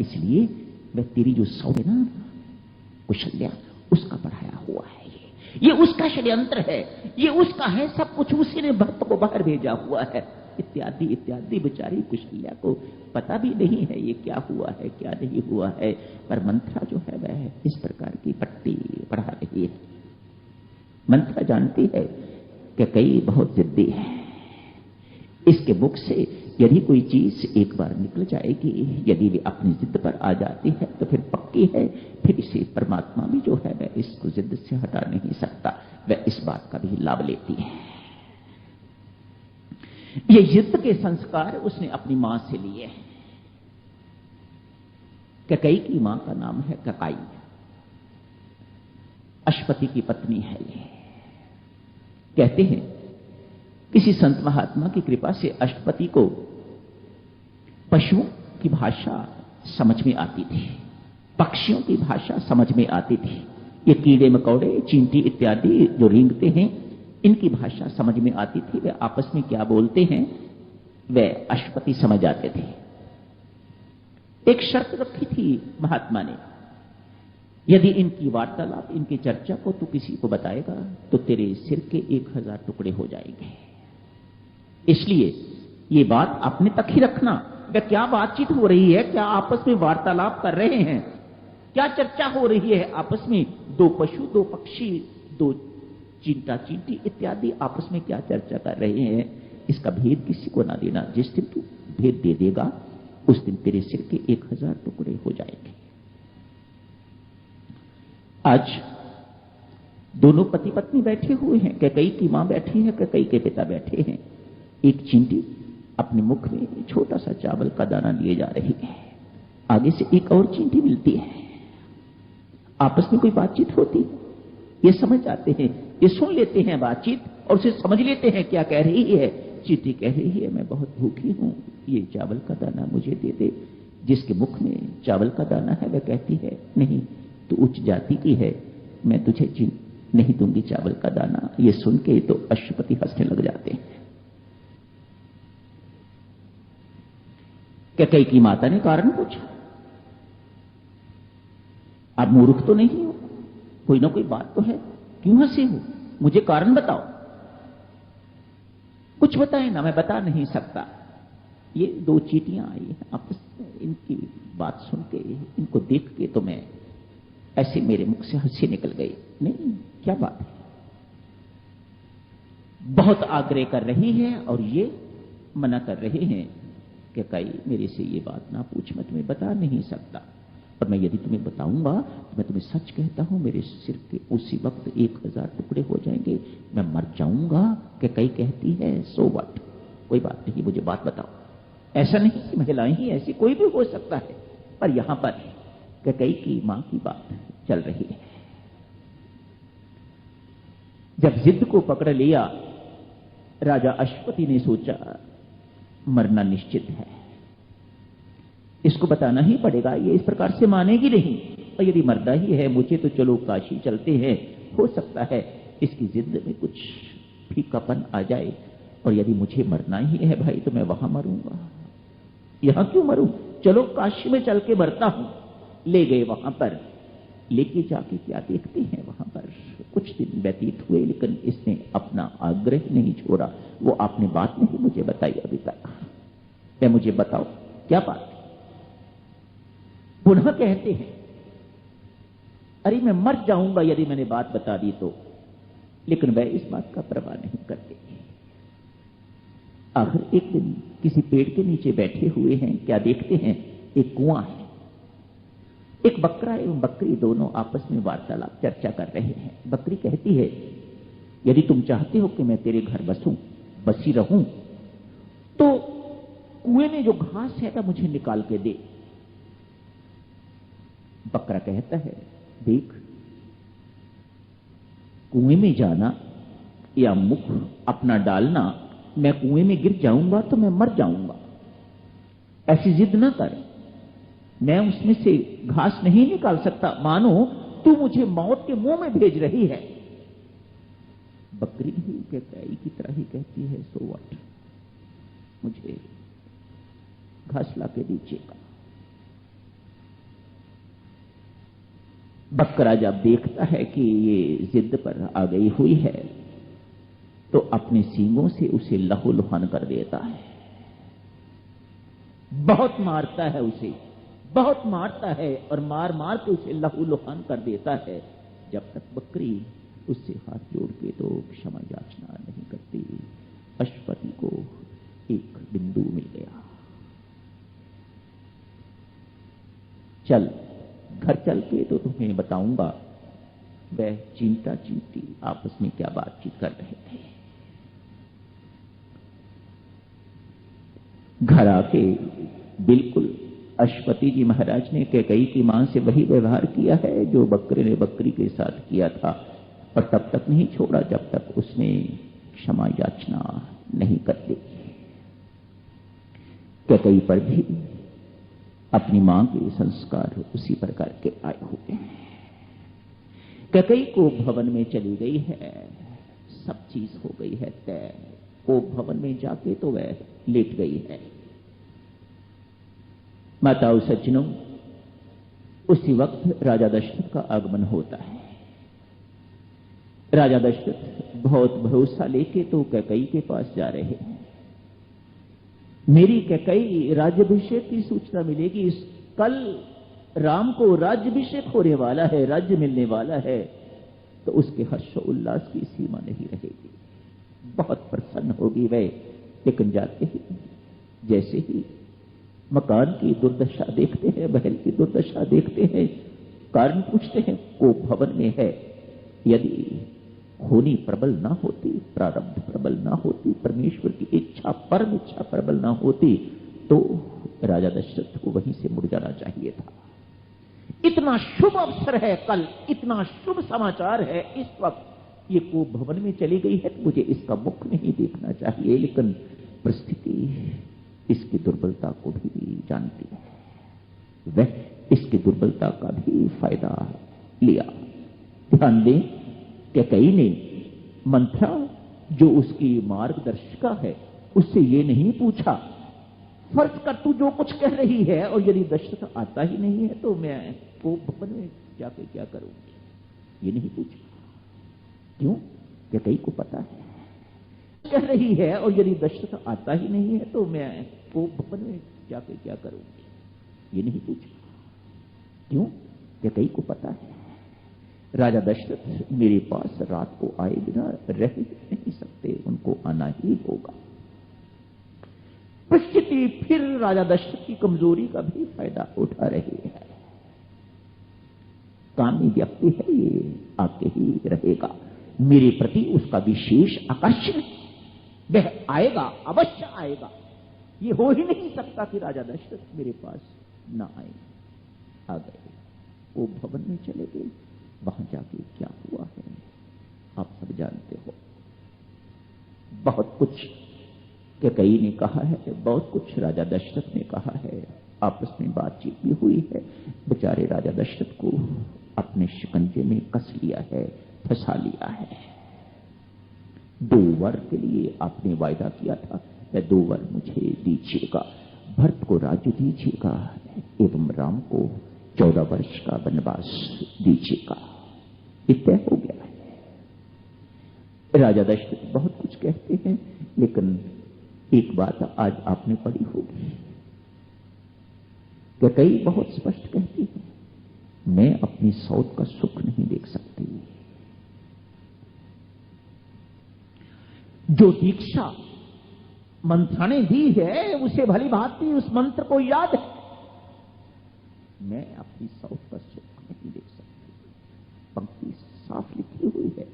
इसलिए वह तेरी जो सौ है ना कुशल्या, उसका पढ़ाया हुआ है। ये उसका षड्यंत्र है, ये उसका है, सब कुछ उसी ने भक्त को बाहर भेजा हुआ है, इत्यादि इत्यादि। बेचारी कुशल्या को पता भी नहीं है ये क्या हुआ है क्या नहीं हुआ है, पर मंत्रा जो है वह इस प्रकार की पट्टी पढ़ा रही है। मंत्रा जानती है कि कई बहुत जिद्दी है, इसके मुख से यदि कोई चीज एक बार निकल जाएगी, यदि वे अपनी जिद पर आ जाती है तो फिर पक्की है, फिर इसे परमात्मा भी जो है वह इसको जिद से हटा नहीं सकता, वह इस बात का भी लाभ लेती है। ये जिद के संस्कार उसने अपनी मां से लिए हैं। कैकेयी की मां का नाम है ककाई, अश्वपति की पत्नी है ये। कहते हैं किसी संत महात्मा की कृपा से अश्वपति को पशुओं की भाषा समझ में आती थी, पक्षियों की भाषा समझ में आती थी। ये कीड़े मकोड़े चींटी इत्यादि जो रेंगते हैं, इनकी भाषा समझ में आती थी। वे आपस में क्या बोलते हैं वे अश्वपति समझ आते थे। एक शर्त रखी थी महात्मा ने, यदि इनकी वार्तालाप इनकी चर्चा को तू किसी को बताएगा तो तेरे सिर के 1000 टुकड़े हो जाएंगे। इसलिए ये बात अपने तक ही रखना। वे क्या बातचीत हो रही है, क्या आपस में वार्तालाप कर रहे हैं, क्या चर्चा हो रही है आपस में, दो पशु दो पक्षी दो चींटा चींटी इत्यादि आपस में क्या चर्चा कर रहे हैं, इसका भेद किसी को ना देना। जिस दिन तू भेद दे देगा उस दिन तेरे सिर के 1000 टुकड़े हो जाएंगे। आज दोनों पति पत्नी बैठे हुए हैं, कैकेयी की मां बैठी है, कैकेयी के पिता बैठे हैं। एक चींटी अपने मुख में छोटा सा चावल का दाना लिए जा रही है, आगे से एक और चींटी मिलती है, आपस में कोई बातचीत होती है, ये समझ आते हैं, ये सुन लेते हैं बातचीत और उसे समझ लेते हैं क्या कह रही है। चींटी कह रही है मैं बहुत भूखी हूं, ये चावल का दाना मुझे दे दे। जिसके मुख में चावल का दाना है वह कहती है नहीं तू उच्च जाति की है, मैं तुझे नहीं दूंगी चावल का दाना। ये सुन के तो अश्वपति हंसने लग जाते हैं। कैकेयी की माता ने कारण पूछा, आप मूर्ख तो नहीं हो, कोई ना कोई बात तो है, क्यों हंसे हो, मुझे कारण बताओ। कुछ बताए ना, मैं बता नहीं सकता। ये दो चींटियां आई हैं आपस में, इनकी बात सुन के इनको देख के तो मैं ऐसे मेरे मुख से हंसी निकल गई। नहीं क्या बात है, बहुत आग्रह कर रही है और ये मना कर रहे हैं कि कई मेरे से ये बात ना पूछ, मैं तुम्हें बता नहीं सकता, और मैं यदि तुम्हें बताऊंगा तो मैं तुम्हें सच कहता हूं मेरे सिर के उसी वक्त 1000 टुकड़े हो जाएंगे, मैं मर जाऊंगा। कि कई कहती है सो व्हाट, कोई बात नहीं, मुझे बात बताओ। ऐसा नहीं कि महिलाएं ही ऐसी, कोई भी हो सकता है, पर यहां पर कैकेयी की मां की बात चल रही है। जब जिद को पकड़ लिया राजा अश्वपति ने सोचा मरना निश्चित है, इसको बताना ही पड़ेगा, ये इस प्रकार से मानेगी नहीं, और यदि मरना ही है मुझे तो चलो काशी चलते हैं, हो सकता है इसकी जिद में कुछ फीकापन आ जाए, और यदि मुझे मरना ही है भाई तो मैं वहां मरूंगा, यहां क्यों मरूं, चलो काशी में चल के मरता हूं। ले गए वहां पर, लेके जाके क्या देखते हैं वहां पर कुछ दिन व्यतीत हुए, लेकिन इसने अपना आग्रह नहीं छोड़ा। वो आपने बात नहीं मुझे बताई अभी तक, क्या मुझे बताओ क्या बात। पुनः कहते हैं अरे मैं मर जाऊंगा यदि मैंने बात बता दी तो, लेकिन वह इस बात का परवाह नहीं करते। आखिर एक दिन किसी पेड़ के नीचे बैठे हुए हैं, क्या देखते हैं एक कुआं है, एक बकरा एवं बकरी दोनों आपस में वार्तालाप चर्चा कर रहे हैं। बकरी कहती है यदि तुम चाहते हो कि मैं तेरे घर बसी रहूं तो कुएं में जो घास है वह मुझे निकाल के दे। बकरा कहता है देख, कुएं में जाना या मुख अपना डालना, मैं कुएं में गिर जाऊंगा तो मैं मर जाऊंगा, ऐसी जिद ना कर, मैं उसमें से घास नहीं निकाल सकता, मानो तू मुझे मौत के मुंह में भेज रही है। बकरी भी कैकेयी की तरह ही कहती है सो व्हाट, मुझे घास ला के दीजिएगा। बकरा जब देखता है कि ये जिद पर आ गई हुई है तो अपने सींगों से उसे लहूलुहान कर देता है। बहुत मारता है उसे, बहुत मारता है और मार मार के उसे लहूलुहान कर देता है, जब तक बकरी उससे हाथ जोड़ के तो क्षमा याचना नहीं करती। अश्वपति को एक बिंदु मिल गया। चल घर चल के तो तुम्हें बताऊंगा वह चिंता चिंती आपस में क्या बातचीत कर रहे थे। घर आके बिल्कुल अश्वपति जी महाराज ने कैकई की मां से वही व्यवहार किया है जो बकरे ने बकरी के साथ किया था, और तब तक नहीं छोड़ा जब तक उसने क्षमा याचना नहीं कर ली। कैकई पर भी अपनी मां के संस्कार उसी प्रकार के आए हुए हैं। कैकई को भवन में चली गई है, सब चीज हो गई है तय। वो भवन में जाके तो वह लेट गई है। माताओं सज्जनों, उसी वक्त राजा दशरथ का आगमन होता है। राजा दशरथ बहुत भरोसा लेके तो कैकई के पास जा रहे हैं। मेरी कैकई राज्याभिषेक की सूचना मिलेगी, कल राम को राज्याभिषेक होने वाला है, राज्य मिलने वाला है, तो उसके हर्षोल्लास की सीमा नहीं रहेगी। बहुत प्रसन्न होगी वह। लेकिन जाते ही जैसे ही मकान की दुर्दशा देखते हैं, महल की दुर्दशा देखते हैं, कारण पूछते हैं, वो भवन में है। यदि होनी प्रबल ना होती, प्रारब्ध प्रबल ना होती, परमेश्वर की इच्छा परम इच्छा प्रबल ना होती, तो राजा दशरथ को वहीं से मुड़ जाना चाहिए था। इतना शुभ अवसर है कल, इतना शुभ समाचार है इस वक्त। ये को भवन में चली गई है तो मुझे इसका मुख नहीं देखना चाहिए, लेकिन परिस्थिति इसकी दुर्बलता को भी जानती है। वह इसकी दुर्बलता का भी फायदा लिया। ध्यान दें, कैकई ने मंथरा जो उसकी मार्गदर्शिका है उससे ये नहीं पूछा, फर्ज कर तू जो कुछ कह रही है और यदि दशरथ आता ही नहीं है तो मैं वो भवन में जाके क्या करूंगी, ये नहीं पूछा। क्यों? कैकई को पता है कह रही है और यदि दशरथ आता ही नहीं है तो मैं वो भवन में जाके क्या करूंगी, ये नहीं पूछा। क्यों? कैकई को पता है राजा दशरथ मेरे पास रात को आए बिना रह नहीं सकते, उनको आना ही होगा। परिस्थिति फिर राजा दशरथ की कमजोरी का भी फायदा उठा रही है। कामी व्यक्ति है, ये आके ही रहेगा। मेरे प्रति उसका विशेष आकर्षण, वह आएगा, अवश्य आएगा। ये हो ही नहीं सकता कि राजा दशरथ मेरे पास ना आए। आ गए, वो भवन में चले गए। वहां जाके क्या हुआ है आप सब जानते हो। बहुत कुछ कैकई ने कहा है, बहुत कुछ राजा दशरथ ने कहा है, आपस में बातचीत भी हुई है। बेचारे राजा दशरथ को अपने शिकंजे में कस लिया है, फंसा लिया है। 2 वर के लिए आपने वायदा किया था, वह 2 वर मुझे दीजिएगा। भरत को राज्य दीजिएगा एवं राम को 14 वर्ष का वनवास दीजिएगा। ये तय हो गया है। राजा दशरथ बहुत कुछ कहते हैं, लेकिन एक बात आज आपने पढ़ी होगी, कैकई बहुत स्पष्ट कहती है, मैं अपनी सौत का सुख नहीं देख सकती। जो दीक्षा मंत्रा ने दी है उसे भली भांति उस मंत्र को याद है। मैं अपनी सौत का सुख नहीं देख सकती। पंक्ति साफ लिखी हुई है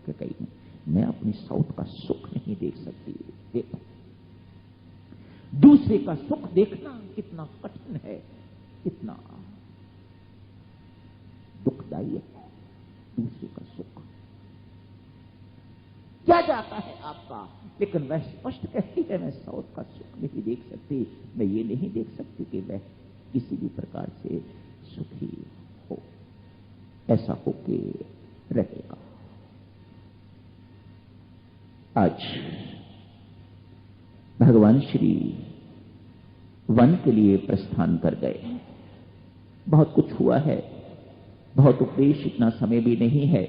कैकई में, मैं अपनी सौत का सुख नहीं देख सकती। देखो, दूसरे का सुख देखना कितना कठिन है, कितना दुखदायी है। दूसरे का सुख क्या जाता है आपका, लेकिन वह स्पष्ट कहती है मैं सौत का सुख नहीं देख सकती। मैं ये नहीं देख सकती कि वह किसी भी प्रकार से सुखी हो, ऐसा होके रहेगा। आज भगवान श्री वन के लिए प्रस्थान कर गए। बहुत कुछ हुआ है, बहुत उपदेश, इतना समय भी नहीं है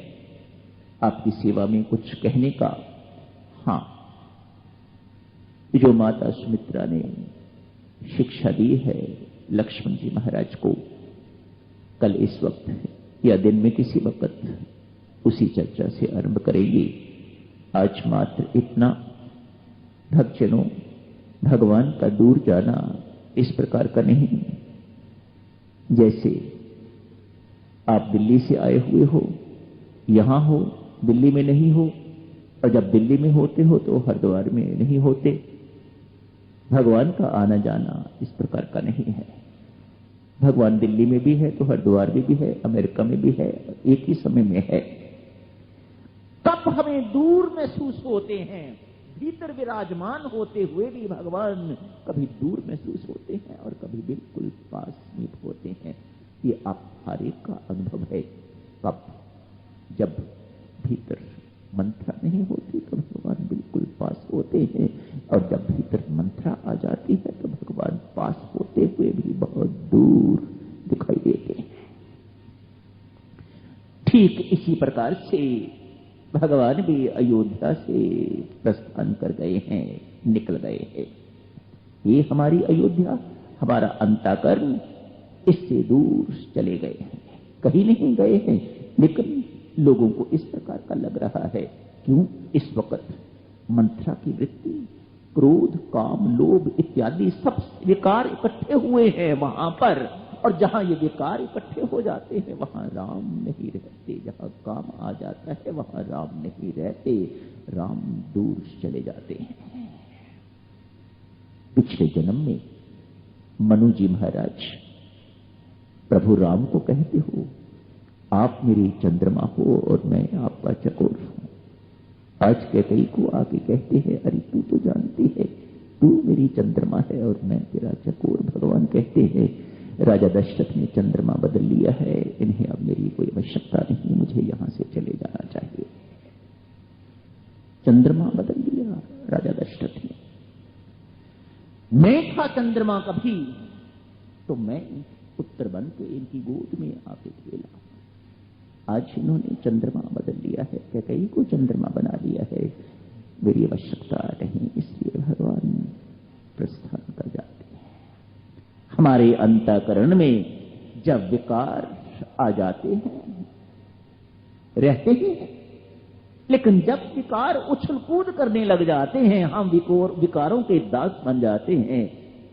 आपकी सेवा में कुछ कहने का। हां, जो माता सुमित्रा ने शिक्षा दी है लक्ष्मण जी महाराज को, कल इस वक्त या दिन में किसी वक्त उसी चर्चा से आरंभ करेंगे। आज मात्र इतना, भक्तजनों, भगवान का दूर जाना इस प्रकार का नहीं जैसे आप दिल्ली से आए हुए हो, यहां हो, दिल्ली में नहीं हो, और जब दिल्ली में होते हो तो हरिद्वार में नहीं होते। भगवान का आना जाना इस प्रकार का नहीं है। भगवान दिल्ली में भी है तो हरिद्वार में भी है, अमेरिका में भी है, एक ही समय में है। तब हमें दूर महसूस होते हैं, भीतर विराजमान होते हुए भी भगवान कभी दूर महसूस होते हैं और कभी बिल्कुल पास में होते हैं। ये आप हर एक का अनुभव है। कब? जब भीतर मंत्रा नहीं होती तो भगवान बिल्कुल पास होते हैं, और जब भीतर मंत्रा आ जाती है तो भगवान पास होते हुए भी बहुत दूर दिखाई देते हैं। ठीक इसी प्रकार से भगवान भी अयोध्या से प्रस्थान कर गए हैं, निकल गए हैं। ये हमारी अयोध्या, हमारा अंतःकरण इससे दूर चले गए हैं, कहीं नहीं गए हैं, लेकिन लोगों को इस प्रकार का लग रहा है। क्यों? इस वक्त मंत्रा की वृत्ति, क्रोध, काम, लोभ इत्यादि सब विकार इकट्ठे हुए हैं वहां पर, और जहां ये विकार इकट्ठे हो जाते हैं वहां राम नहीं रहते। जहां काम आ जाता है वहां राम नहीं रहते, राम दूर चले जाते हैं। पिछले जन्म में मनु जी महाराज प्रभु राम को कहते हो, आप मेरी चंद्रमा हो और मैं आपका चकोर हूं। आज कैकेयी को आके कहते हैं, अरे तू तो जानती है, तू मेरी चंद्रमा है और मैं तेरा चकोर। भगवान कहते हैं, राजा दशरथ ने चंद्रमा बदल लिया है, इन्हें अब मेरी कोई आवश्यकता नहीं, मुझे यहां से चले जाना चाहिए। चंद्रमा बदल लिया राजा दशरथ ने। मैं था चंद्रमा कभी तो मैं पुत्र बन के इनकी गोद में आके खेला। आज इन्होंने चंद्रमा बदल लिया है, कैकेयी को चंद्रमा बना लिया है, मेरी आवश्यकता नहीं, इसलिए भगवान प्रस्थान कर जाते हैं। हमारे अंतःकरण में जब विकार आ जाते हैं, रहते हैं, लेकिन जब विकार उछल कूद करने लग जाते हैं, हम विकारों के दास बन जाते हैं,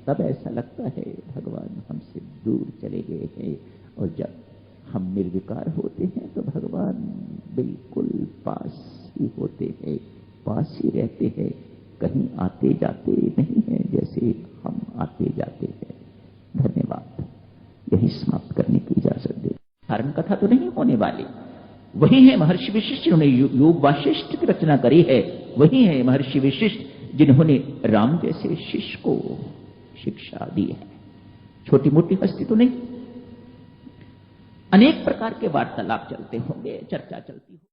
तब ऐसा लगता है भगवान हमसे दूर चले गए हैं। और जब हम निर्विकार होते हैं तो भगवान बिल्कुल पास ही होते हैं, पास ही रहते हैं, कहीं आते जाते नहीं हैं जैसे हम आते जाते हैं। धन्यवाद। यही समाप्त करने की इजाजत दे। कारण कथा तो नहीं होने वाली। वही है महर्षि विशिष्ट जिन्होंने योग वासिष्ठ की रचना करी है, वही है महर्षि विशिष्ट जिन्होंने राम जैसे शिष्य को शिक्षा दी है। छोटी मोटी हस्ती तो नहीं। अनेक प्रकार के वार्तालाप चलते होंगे, चर्चा चलती होगी।